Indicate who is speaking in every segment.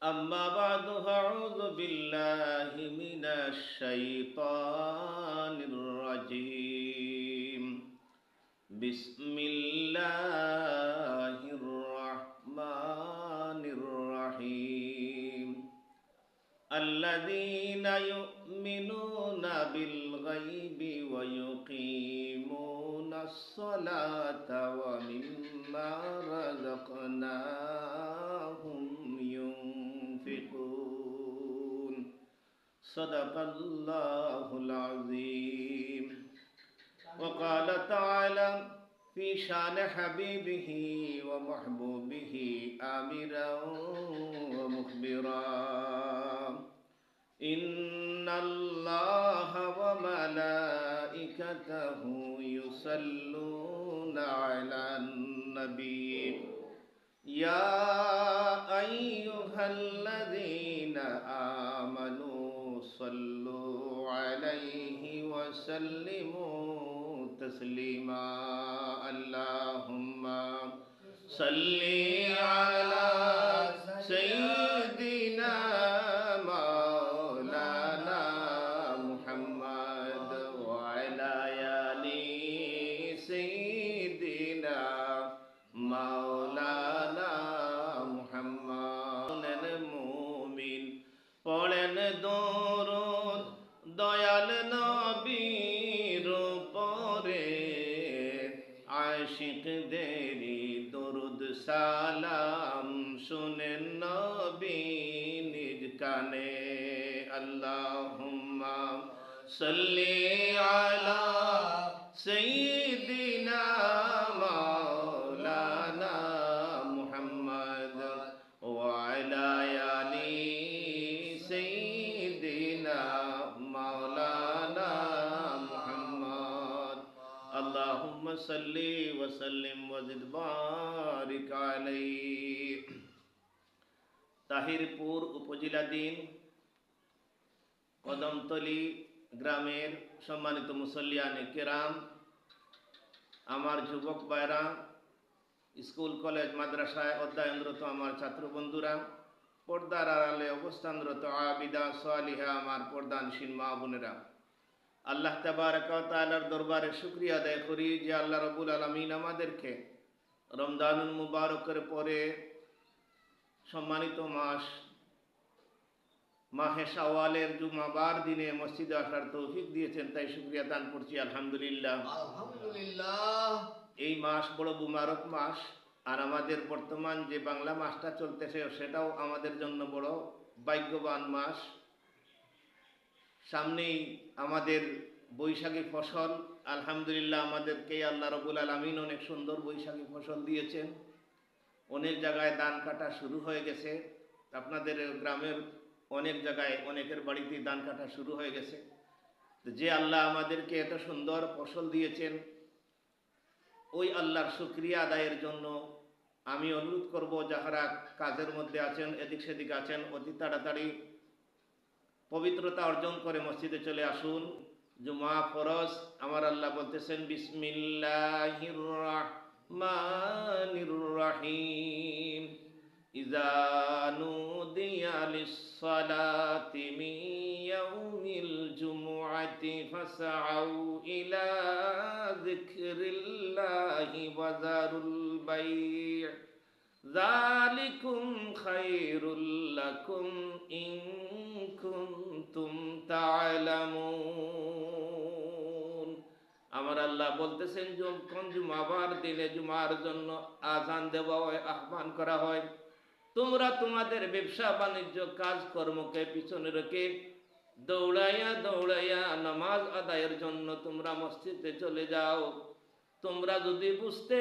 Speaker 1: أما بعد فأعوذ بالله من الشيطان الرجيم. بسم الله الرحمن الرحيم. الذين يؤمنون بالغيب ويقيمون الصلاة ومما رزقناهم ينفقون. صدق الله العظيم. وقال تعالى في شان حبيبه ومحبوبه آمرا ومخبرا: إن الله وملائكته يصلون على النبي يا أيها الذين آمنوا صلوا عليه وسلموا تسليما. اللهم صل على سيدنا مولانا محمد وعلى آل سيدنا مولانا محمد মুমিন পড়েন দরুদ দয়াল নবীর উপরে, আশিকদেরই দরুদ সালাম শুনেন নবী নিজ কানে। আল্লাহুম্মা সাল্লি আলা সাইয়্যিদিনা মাওলানা মুহাম্মদ ওয়া আলা আলি সাইয়্যিদিনা মাওলানা মুহাম্মদ। আল্লাহুম্মা সাল্লি ওয়া সাল্লিম ওয়া জিদ বারিক আলাইহি। তাহিরপুর উপজেলাধীন কদমতলী গ্রামের সম্মানিত মুসল্লিয়ানে কেরাম, আমার যুবক ভাইরা, স্কুল কলেজ মাদ্রাসায় অধ্যয়নরত আমার ছাত্র বন্ধুরা, পর্দার আড়ালে অবস্থানরত আবিদা সালিহা আমার পর্দানশীল মা বোনেরা, আল্লাহ তাবারক ওয়া তাআলার দরবারে শুকরিয়া আদায় করি যে আল্লাহ রাব্বুল আলামিন আমাদেরকে রমজানুল মুবারকের পরে সম্মানিত মাস মাহে শাওয়ালের জুমাবার দিনে মসজিদে আসার তৌফিক দিয়েছেন, তাই শুকরিয়া দান করছি আলহামদুলিল্লাহ।
Speaker 2: আলহামদুলিল্লাহ।
Speaker 1: এই মাস বড় মুবারক মাস, আর আমাদের বর্তমান যে বাংলা মাসটা চলতেছে সেটাও আমাদের জন্য বড় ভাগ্যবান মাস। সামনেই আমাদের বৈশাখী ফসল, আলহামদুলিল্লাহ আমাদেরকে আল্লাহ রাব্বুল আলামিন অনেক সুন্দর বৈশাখী ফসল দিয়েছেন। অনেক জায়গায় ধান কাটা শুরু হয়ে গেছে, আপনাদের গ্রামের অনেক জায়গায় অনেকের বাড়িতে ধান কাটা শুরু হয়ে গেছে। যে আল্লাহ আমাদেরকে এত সুন্দর ফসল দিয়েছেন, ওই আল্লাহর শুকরিয়া আদায়ের জন্য আমি অনুরোধ করব, যাহারা কাজের মধ্যে আছেন, এদিক সেদিক আছেন, অতি তাড়াতাড়ি পবিত্রতা অর্জন করে মসজিদে চলে আসুন। জুমা ফরজ। আমার আল্লাহ বলতেছেন বিসমিল্লাহির রাহমানির রাহিম, ইযা নুদিয়া লিস-সালাতি মিন ইয়াউমিল জুমুআতি ফাসআউ ইলা যিকরিল্লাহি ওয়া যারুল বাই', যালিকুম খায়রুল লাকুম ইন কুনতুম তা'লামুন। আমার আল্লাহ বলতেছেন, যখন জুমাবার দিনে জুমার জন্য আযান দেওয়া হয়, আহ্বান করা হয়, তোমরা তোমাদের ব্যবসা বাণিজ্য কাজ কর্মকে পিছনে রেখে দৌড়াইয়া দৌড়াইয়া নামাজ আদায়ের জন্য তোমরা মসজিদে চলে যাও। তোমরা যদি বুঝতে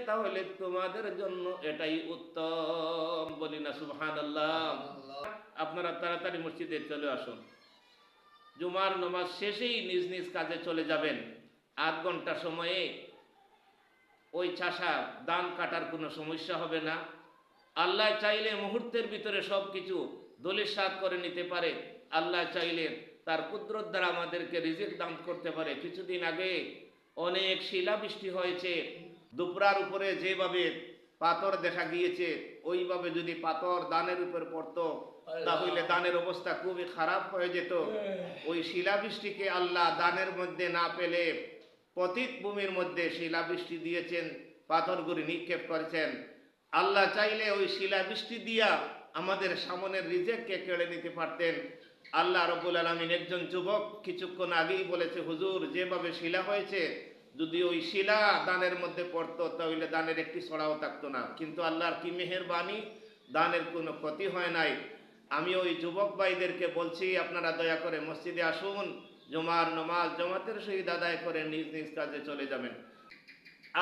Speaker 1: তাহলে তোমাদের জন্য এটাই উত্তম। বলি না সুবহানাল্লাহ। আপনারা তাড়াতাড়ি মসজিদে চলে আসুন। জুমার নামাজ শেষেই নিজ নিজ কাজে চলে যাবেন। 8 ঘন্টা সময়ে ওই চাষা ধান কাটার কোনো সমস্যা হবে না। আল্লাহ চাইলে মুহূর্তের ভিতরে সব কিছু দলিসাৎ করে নিতে পারে। আল্লাহ চাইলে তার কুদরত দ্বারা আমাদেরকে রিজিক দান করতে পারে। কিছুদিন আগে অনেক শিলাবৃষ্টি হয়েছে, দুপরার উপরে যেভাবে পাথর দেখা গিয়েছে, ওইভাবে যদি পাথর দানের উপর পড়তো তাহলে দানের অবস্থা খুবই খারাপ হয়ে যেত। ওই শিলাবৃষ্টিকে আল্লাহ দানের মধ্যে না পেলে পতিত ভূমির মধ্যে শিলাবৃষ্টি দিয়েছেন, পাথরগুলি নিক্ষেপ করেছেন। আল্লাহ চাইলে ওই শিলাবৃষ্টি দিয়া আমাদের সামনের রিজেককে কেড়ে নিতে পারতেন। আল্লাহ রাব্বুল আলামিন, একজন যুবক কিছুক্ষণ আগেই বলেছে, হুজুর যেভাবে শিলা হয়েছে যদি ওই শিলা দানের মধ্যে পড়তো তাহলে দানের একটি ছড়াও থাকতো না। কিন্তু আল্লাহর কি মেহেরবানি, দানের কোনো ক্ষতি হয় নাই। আমি ওই যুবক ভাইদেরকে বলছি, আপনারা দয়া করে মসজিদে আসুন, জুমার নামাজ জামাতের সহিত আদায় করে নিজ নিজ কাজে চলে যাবেন।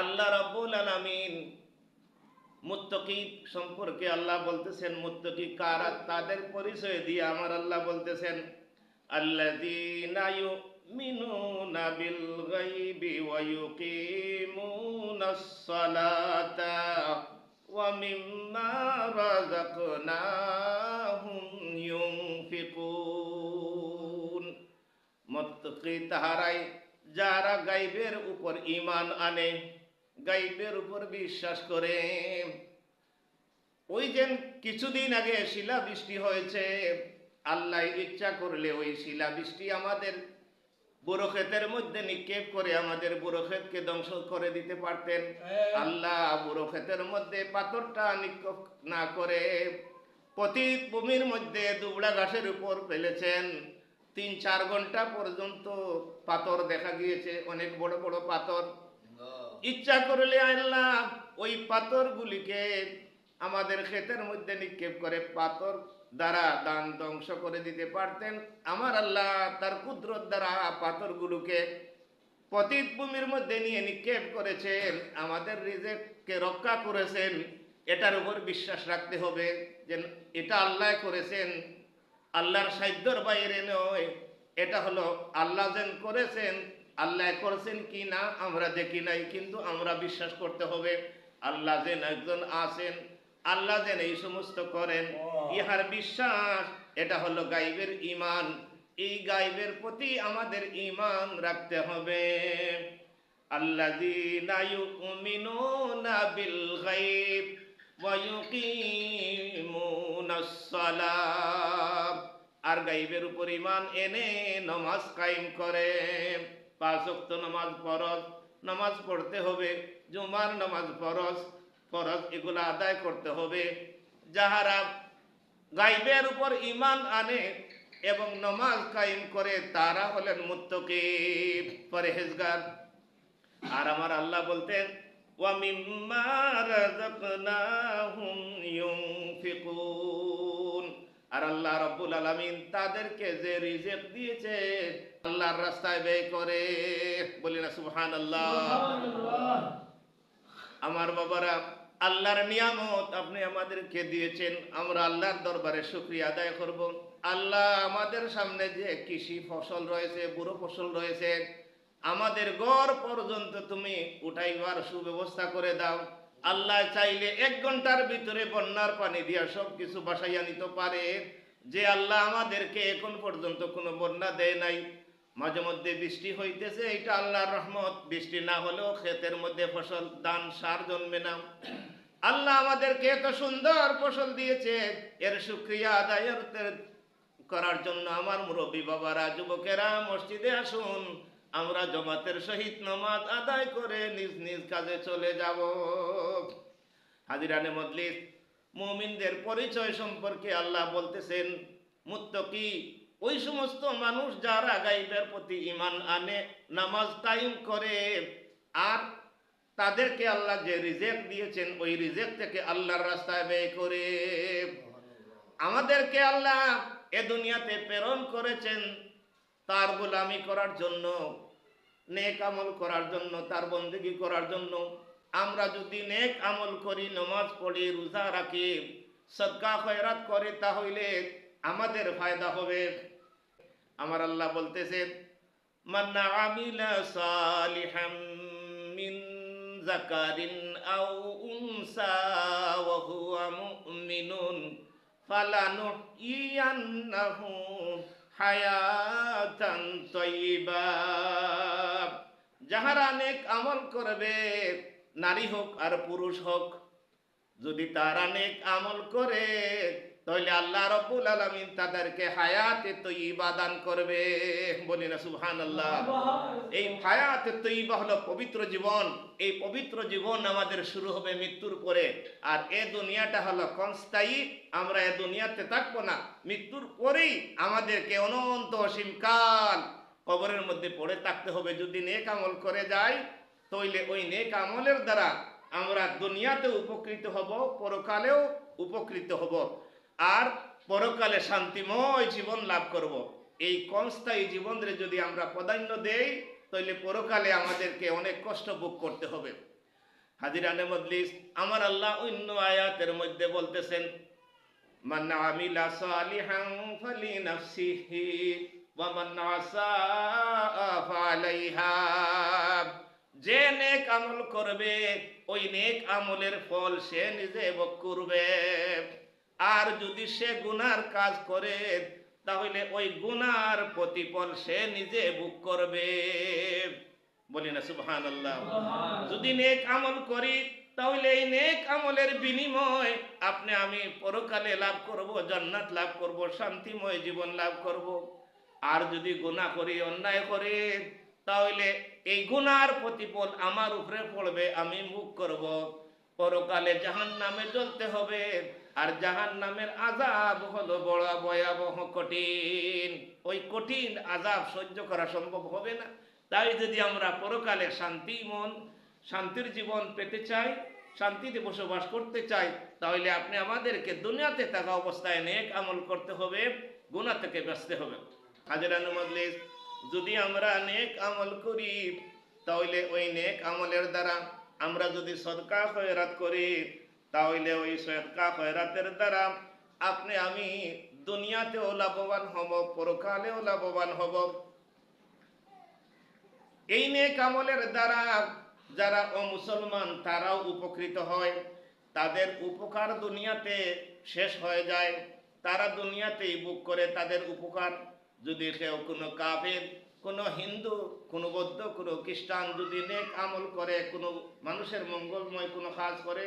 Speaker 1: আল্লাহ রাব্বুল আলামিন মুত্তাকি সম্পর্কে আল্লাহ বলতেছেন, মুত্তাকি কারা, তাদের পরিচয় দিয়ে আমার আল্লাহ বলতেছেন, আল্লাযীনা ইউমিনুনা বিল গায়বি ওয়া ইউকিমুনাস সালাতা ওয়া মিম্মা রাযাকনাহুম ইউনফিকুন। মুত্তাকি তাহারাই যারা গায়বের উপর ঈমান আনে, গায়বের উপর বিশ্বাস করে। ওই যে কিছুদিন আগে শিলাবৃষ্টি হয়েছে, আল্লাহ ইচ্ছা করলে ওই শিলাবৃষ্টি আমাদের বুড়ো ক্ষেতের মধ্যে নিক্ষেপ করে আমাদের বুড়ো ক্ষেতকে ধ্বংস করে দিতে পারতেন। আল্লাহ বুড়ো ক্ষেতের মধ্যে পাথরটা নিক্ষেপ না করে পতিত ভূমির মধ্যে দুবড়া ঘাসের উপর ফেলেছেন। 3-4 ঘন্টা পর্যন্ত পাথর দেখা গিয়েছে, অনেক বড় বড় পাথর। ইচ্ছা করলে আল্লাহ ওই পাথরগুলিকে আমাদের ক্ষেতের মধ্যে নিক্ষেপ করে পাথর দ্বারা দান ধ্বংস করে দিতে পারতেন। আমার আল্লাহ তার কুদরত দ্বারা পাথরগুলোকে পতিত ভূমির মধ্যে নিয়ে নিক্ষেপ করেছেন, আমাদের রিজেককে রক্ষা করেছেন। এটার উপর বিশ্বাস রাখতে হবে যে এটা আল্লাহ করেছেন, আল্লাহর সাধ্যের বাইরে নয়। এটা হলো আল্লাহ যেন করেছেন, আল্লাহ করেছেন কি না আমরা দেখি নাই, কিন্তু আমরা বিশ্বাস করতে হবে আল্লাহ যেন একজন আছেন, আল্লাহ যেন এই সমস্ত করেন। ইহার বিশ্বাস, এটা হলো গায়বের ঈমান। এই গায়বের প্রতি আমাদের ঈমান রাখতে হবে। আল্লাযীনা ইউমিনুনা বিল গায়ব ওয়া ইউকিমুনাস সালাত, আর গায়বের উপর ঈমান এনে নামাজ কায়েম করে। 5 ওয়াক্ত নামাজ ফরজ, নামাজ পড়তে হবে। জুমার নামাজ ফরজ, ফরজ এগুলো আদায় করতে হবে। যাহারা গায়বের উপর ঈমান আনে এবং নামাজ কায়েম করে তারা হলেন মুত্তাকি, পরহেজগার। আর আমার আল্লাহ বলতেন, ওয়া মিম্মা রাযাকনাহুম ইউনফিকুন, আর আল্লাহ রাব্বুল আলামিন তাদেরকে যে রিজিক দিয়েছে আল্লাহর রাস্তায় ব্যয় করে। বলি না সুবহানাল্লাহ। আমার বাবারা, আল্লাহর নিয়ামত আপনি আমাদেরকে দিয়েছেন, আমরা আল্লাহর দরবারে শুকরিয়া আদায় করব। আল্লাহ আমাদের সামনে যে কৃষি ফসল রয়েছে, বুড়ো ফসল রয়েছে, আমাদের ঘর পর্যন্ত তুমি উঠাইবার সুব্যবস্থা করে দাও। আল্লাহ চাইলে 1 ঘন্টার ভিতরে বন্যার পানি দিয়া সব কিছু বাসাইয়া নিতে পারে। যে আল্লাহ আমাদেরকে এখন পর্যন্ত কোনো বন্যা দেয় নাই, মাঝে মধ্যে বৃষ্টি হইতেছে, এটা আল্লাহর রহমত। বৃষ্টি না হলেও ক্ষেতের মধ্যে ফসল দান সার জন্মে না। আল্লাহ আমাদেরকে এত সুন্দর ফসল দিয়েছে, এর শুকরিয়া আদায় করার জন্য আমার মুরব্বী বাবারা, যুবকেরা মসজিদে আসুন, আমরা জামাতের সহিত নামাজ আদায় করে নিজ নিজ কাজে চলে যাব। হাজিরানে মজলিস, মুমিনদের পরিচয় সম্পর্কে আল্লাহ বলতেছেন, মুত্তাকি ওই সমস্ত মানুষ যারা গায়বের প্রতি ঈমান আনে, নামাজ কায়েম করে, আর তাদেরকে আল্লাহ যে রিজিক দিয়েছেন ওই রিজিক থেকে আল্লাহর রাস্তায় ব্যয় করে। আমাদেরকে আল্লাহ এ দুনিয়াতে প্রেরণ করেছেন তার গোলামি করার জন্য, নেক আমল করার জন্য, তার বন্দেগী করার জন্য। আমরা যদি নেক আমল করি, নামাজ পড়ি, রোজা রাখি, সদকা খয়রাত করে, তাহলে আমাদের ফায়দা হবে। আমার আল্লাহ বলতেছেন, মান আমিলা সালিহাম মিন যাকারিন আও উনসা ওয়া হুয়া মুমিনুন ফালানুহইয়ান্নাহু হায়াতান তাইয়্যিবা। যাহারা নেক আমল করবে, নারী হোক আর পুরুষ হোক, যদি তারা নেক আমল করে তাহলে আল্লাহ রাব্বুল আলামিন তাদেরকে হায়াতে তয়্যিবা দান করবে। বলি না সুবহানাল্লাহ। এই হায়াতে তয়্যিবা হলো পবিত্র জীবন। এই পবিত্র জীবন আমাদের শুরু হবে মৃত্যুর পরে। আর এ দুনিয়াটা হলো ক্ষণস্থায়ী, আমরা এ দুনিয়াতে থাকবো না। মৃত্যুর পরেই আমাদেরকে অনন্ত অসীমকাল কবরের মধ্যে পড়ে থাকতে হবে। যদি নেক আমল করে যাই তাহলে ওই নেক আমলের দ্বারা আমরা দুনিয়াতেও উপকৃত হব, পরকালেও উপকৃত হব, আর পরকালে শান্তিময় জীবন লাভ করব। এই ক্ষণস্থায়ী জীবনের যদি আমরা প্রাধান্য দেই তাহলে পরকালে আমাদেরকে অনেক কষ্ট ভোগ করতে হবে। হাজিরানে মজলিস, আমার আল্লাহ অন্য আয়াতের মধ্যে বলতেছেন, মান আমিলা সালিহান ফালিনাফসিহি ওয়া মান আসাআ ফালাইহা। যে নেক আমল করবে ওই নেক আমলের ফল সে নিজে ভোগ করবে, আর যদি সে গুনার কাজ করে তাহলে ওই গুনার প্রতিফল সে নিজে ভোগ করবে। বলি না সুবহানাল্লাহ। যদি নেক আমল করি তাহলে এই নেক আমলের বিনিময় আপনি আমি পরকালে লাভ করব, জান্নাত লাভ করব, শান্তিময় জীবন লাভ করব। আর যদি গুনাহ করি, অন্যায় করি, তাহলে এই গুনার প্রতিফল আমার উপরে পড়বে, আমি মুখ করব, পরকালে জাহান্নামে জ্বলতে হবে। আর জাহান্নামের আযাব হলো বড় ভয়াবহ, কঠিন। ওই কঠিন আযাব সহ্য করা সম্ভব হবে না। তাই যদি আমরা পরকালে শান্তির জীবন পেতে চাই, শান্তিতে বসবাস করতে চাই, তাহলে আপনি আমাদেরকে দুনিয়াতে থাকা অবস্থায় নেক আমল করতে হবে, গুনাহ থেকে বাঁচতে হবে। হাজিরানে মজলিস, যদি আমরা নেক আমল করি তাহলে ওই নেক আমলের দ্বারা আমরা যদি সদকা খয়রাত করি তাহলে ওই সদকা খয়রাতের দ্বারা আপনি আমি দুনিয়াতেও লাভবান হব, পরকালেও লাভবান হব। এই নেক আমলের দ্বারা যারা অমুসলমান তারাও উপকৃত হয়, তাদের উপকার দুনিয়াতে শেষ হয়ে যায়, তারা দুনিয়াতেই ভোগ করে তাদের উপকার। যদি কেউ কোনো কাফের, কোনো হিন্দু, কোনো বৌদ্ধ, কোনো খ্রিস্টান যদি নেক আমল করে, কোনো মানুষের মঙ্গলময় কোনো কাজ করে,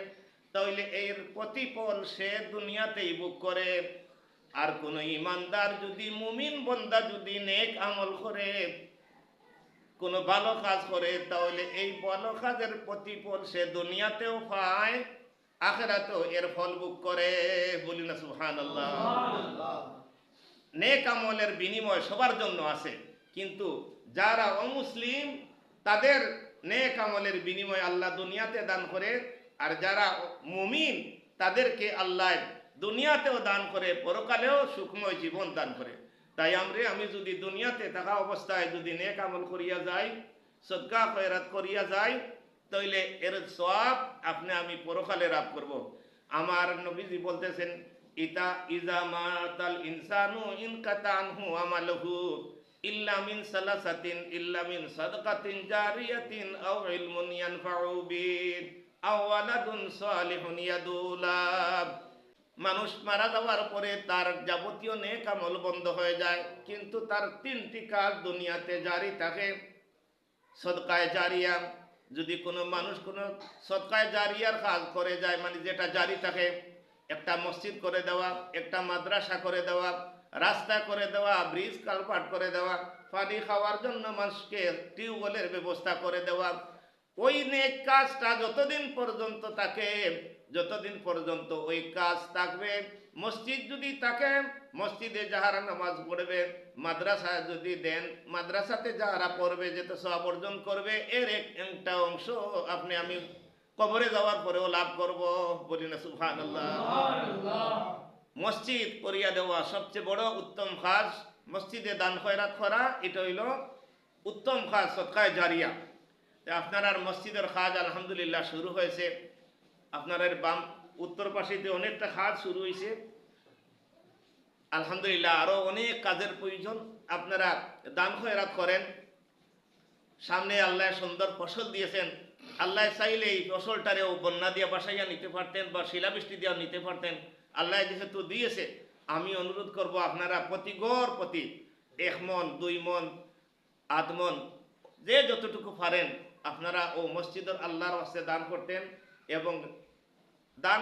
Speaker 1: তাহলে এর প্রতিফল সে দুনিয়াতেই ভোগ করে। আর কোনো ইমানদার যদি, মুমিন বান্দা যদি নেক আমল করে, কোনো ভালো কাজ করে, তাহলে এই ভালো কাজের প্রতিফল সে দুনিয়াতেও পায়, আখিরাতেও এর ফল ভোগ করে। বলি না সুবহানাল্লাহ। নেক আমলের বিনিময় সবার জন্য আছে, কিন্তু যারা অমুসলিম তাদের নেক আমলের বিনিময় আল্লাহ দুনিয়াতে দান করে, আর যারা মুমিন তাদেরকে আল্লাহ দুনিয়াতেও দান করে, পরকালেও সুখময় জীবন দান করে। তাই আমি যদি দুনিয়াতে থাকা অবস্থায় যদি নেক আমল করিয়া যাই, সদকা খয়রাত করিয়া যাই, তাইলে এর সওয়াব আপনি আমি পরকালে লাভ করব। আমার নবীজি বলতেছেন, ইজা মাতাল ইনসানু ইনকাতা আনহু আমালুহু ইল্লা মিন সালাসাতিন, ইল্লা মিন সাদকাতিন জারিয়াতিন আও ইলমুন ইয়ানফাউ বিহি আও ওয়ালাদুন সালিহুন ইয়াদুলা। মানুষ মারা যাওয়ার পরে তার যাবতীয় নেক আমল বন্ধ হয়ে যায়, কিন্তু তার তিনটি কাজ দুনিয়াতে জারি থাকে। সদকায়ে জারিয়া, যদি কোনো মানুষ কোনো সদকায়ে জারিয়ার কাজ করে যায়, মানে যেটা জারি থাকে, একটা মসজিদ করে দেওয়া, একটা মাদ্রাসা করে দেওয়া, রাস্তা করে দেওয়া, ব্রিজ কালভার্ট করে দেওয়া, পানি খাওয়ার জন্য মানুষকে টিউবওয়েলের ব্যবস্থা করে দেওয়া, ওই নেক কাজটা যতদিন পর্যন্ত থাকে, যতদিন পর্যন্ত ওই কাজ থাকবে, মসজিদ যদি থাকে মসজিদে যাহারা নামাজ পড়বে, মাদ্রাসা যদি দেন মাদ্রাসাতে যাহারা পড়বে, যেতে সওয়াব অর্জন করবে, এর একটা অংশ আপনি আমি কবরে যাওয়ার পরেও লাভ করব। বলি না সুবহানাল্লাহ। মসজিদ করিয়া দেওয়া সবচেয়ে বড় উত্তম কাজ, মসজিদে দান খয়রাত করা, এটা হইল উত্তম কাজ, সদকায়ে জারিয়া। আপনার মসজিদের কাজ আলহামদুলিল্লাহ শুরু হয়েছে, আপনার বাম উত্তর পাশেতে অনেকটা কাজ শুরু হয়েছে, আলহামদুলিল্লাহ। আরো অনেক কাজের প্রয়োজন। আপনারা দান খয়রাত করেন, সামনে আল্লাহ সুন্দর ফসল দিয়েছেন, আল্লাহ চাইলে এই ফসলটারেও বন্যা দিয়ে বাসাইয়া নিতে পারতেন বা শিলাবৃষ্টি দিয়ে নিতে পারতেন। আল্লাহ যেহেতু দিয়েছে, আমি অনুরোধ করব আপনারা প্রতি গড় প্রতি 1 মন, 2 মন, 8 মন, যে যতটুকু পারেন আপনারা ও মসজিদের আল্লাহর ওয়াস্তে দান করতেন। এবং দান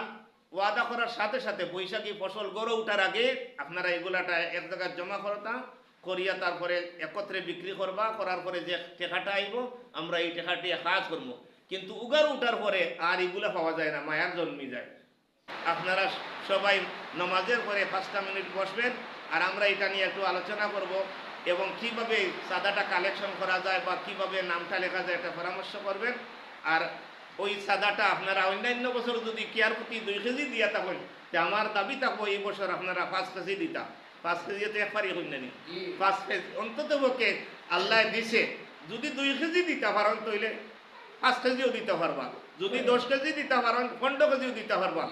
Speaker 1: ওয়াদা করার সাথে সাথে বৈশাখী ফসল গড়ে ওঠার আগে আপনারা এগুলাটা এক জায়গায় জমা করতাম করিয়া তারপরে একত্রে বিক্রি করবা করার পরে যে টেকাটা আইব আমরা এই টেকাটি কাজ করবো। কিন্তু উগার উঠার পরে আর এগুলা পাওয়া যায় না, মায়ার জন্মি যায়। আপনারা সবাই নামাজের পরে 5টা মিনিট বসবেন আর আমরা এটা নিয়ে একটু আলোচনা করব এবং কিভাবে চাঁদাটা কালেকশন করা যায় বা কিভাবে নামটা লেখা যায় এটা পরামর্শ করবেন। আর ওই চাঁদাটা আপনারা অন্যান্য বছর যদি কেয়ার প্রতি 2 কেজি দিয়া থাকেন তে আমার দাবি থাকবো এই বছর আপনারা 5 কেজি দিতা। 5 কেজি তো একবারই হইন না, 5 কেজি অন্তত পক্ষে আল্লাহ দিছে। যদি 2 কেজি দিতে পারেন তাইলে 5 কেজিও দিতে পারবা, যদি 10 কেজি দিতে পারেন 15 কেজিও দিতে পারবা।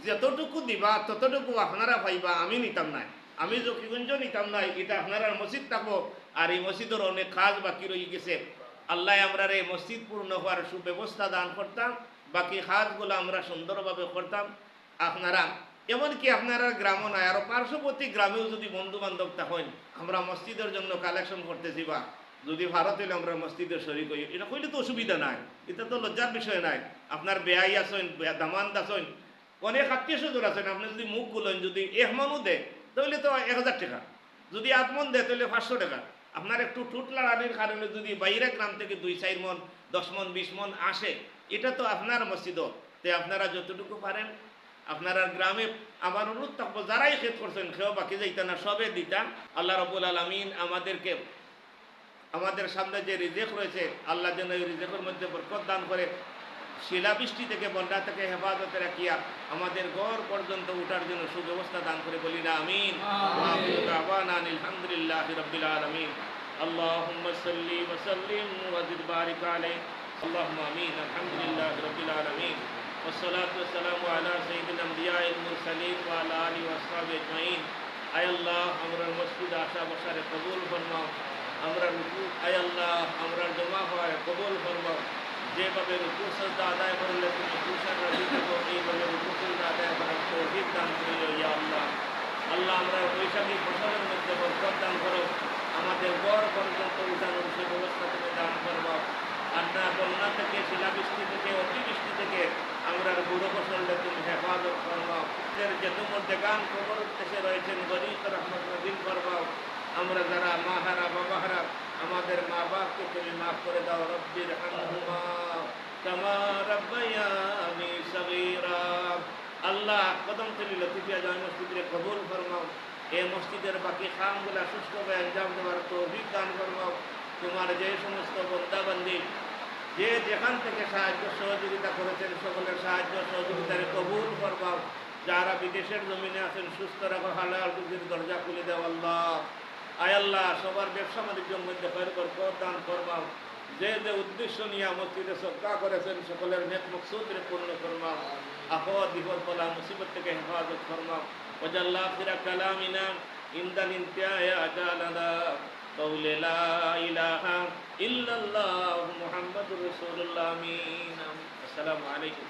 Speaker 1: যতটুকু দিবা ততটুকু আপনারা পাইবা, আমি নিতাম নাই, আমি জকিগঞ্জ নিতাম নাই। এটা আপনারা মসজিদ থাকবো আর এই মসজিদের অনেক কাজ বাকি রয়ে গেছে। আল্লাহ আমরা এই মসজিদ পূর্ণ হওয়ার সুব্যবস্থা দান করতাম, বাকি কাজগুলো আমরা সুন্দরভাবে করতাম। আপনারা এমনকি আপনারা গ্রাম নয় আরো পার্শ্ববর্তী গ্রামেও যদি বন্ধু বান্ধব থাকেন আমরা মসজিদের জন্য কালেকশন করতেছি বা যদি ভারত হইলে আমরা মসজিদের শরীর হই, এটা কইলে তো অসুবিধা নাই, এটা তো লজ্জার বিষয় নাই। আপনার বেয়াই আছেন, দামান আছেন, অনেক আত্মীয় স্বজন আছেন, আপনি যদি মুখ গুলেন যদি এহমানও দেয় তাহলে তো 1000 টাকা, যদি আত্মন দেয় তাহলে 500 টাকা। আপনার একটু ঠুট লাড়ানির কারণে যদি বাইরে গ্রাম থেকে 2-4 মন 10 মন 20 মন আসে, এটা তো আপনার মসজিদও তে আপনারা যতটুকু পারেন আপনারা গ্রামে আমার অনুরোধ থাকবো যারাই খেত করছেন খেয়েও বাকি যাইতা না, সবে দিতা। আল্লাহ রাব্বুল আলামিন আমাদেরকে আমাদের সামনে যে রিজেক রয়েছে আল্লাহ যেন এই রিজেকের মধ্যে বরকত দান করে, শিলাবৃষ্টি থেকে বন্যা থেকে হেফাজতে রাখিয়া আমাদের ঘর পর্যন্ত উঠার জন্য সুব্যবস্থা দান করে, বলি না আমিন। ওয়া আখিরু দাওয়ানা আলহামদুলিল্লাহি রাব্বিল আলামিন। আল্লাহুম্মা সাল্লি ওয়া সাল্লিম ওয়া জিদ বারিক আলাইহি। আল্লাহুম্মা আমিন। আলহামদুলিল্লাহি রাব্বিল আলামিন। ওয়াসসালাতু ওয়াসসালামু আলা সাইয়্যিদিল আমবিয়াইল মুরসালিন ওয়া আলা আলিহি ওয়া আসহাবিহি আজমাইন। আয় আল্লাহ আমরার মসজিদ আশা বসারে কবুল ফরমাও, আমরা রুকু আয় আল্লাহ আমরার জমা হয় কবুল ফরমাও। যেভাবে রুকু সাজদা আদায় করলে তুমি খুশার রাজি থাকো, এইভাবে রুকু সাজদা আদায় করার তৌফিক দান করিও ইয়া আল্লাহ। আল্লাহ আমরা বৈশাখী ফসলের মধ্যে বরকত দান করো, আমাদের গড় পর্যন্ত উঠানোর সে ব্যবস্থা তুমি দান করবো। আর না বন্যা থেকে শিলাবৃষ্টি থেকে অতিবৃষ্টি থেকে আমরা বুড়ো ফসলটা তুমি হেফাজত করবাও। যেহেতু মধ্যে গান খবর দেশে রয়েছেন গরিব রহমত নদীন করবাও। আমরা যারা মাহারা বাবাহারা আমাদের মা বাপকে তুমি মাফ করে দাও। রব্বির হামহুমা কামা রাব্বায়ানি সগীরা। আল্লাহ কদম তলি লতিফিয়া জামে মসজিদে কবুল ফরমাও। এই মসজিদের বাকি কামগুলা সুষ্ঠুভাবে আঞ্জাম দেওয়ার তৌফিক দান ফরমাও। তোমার যে সমস্ত বন্দাবান্দি যে যেখান থেকে সাহায্য সহযোগিতা করেছেন সকলের সাহায্য সহযোগিতার কবুল ফরমাও। যারা বিদেশের জমিনে আছেন সুস্থ রাখো, হালাল রুজির দরজা খুলে দাও আল্লাহ। আয় আল্লাহ সবার ব্যবসা বাণিজ্যের মধ্যে বরকত দান ফরমাও। যে যে উদ্দেশ্য নিয়ে মসজিদে সদকা করেছেন সকলের নেক মকসুদরে পূর্ণ ফরমাও। আফত বিপদ বলা মুসিবত থেকে হেফাজত ফরমাও। ওয়াজাল আখিরা কালামিনা ইনদাল ইনতিহাই আজালানা قول لا إله إلا الله محمد رسول الله آمين. السلام عليكم.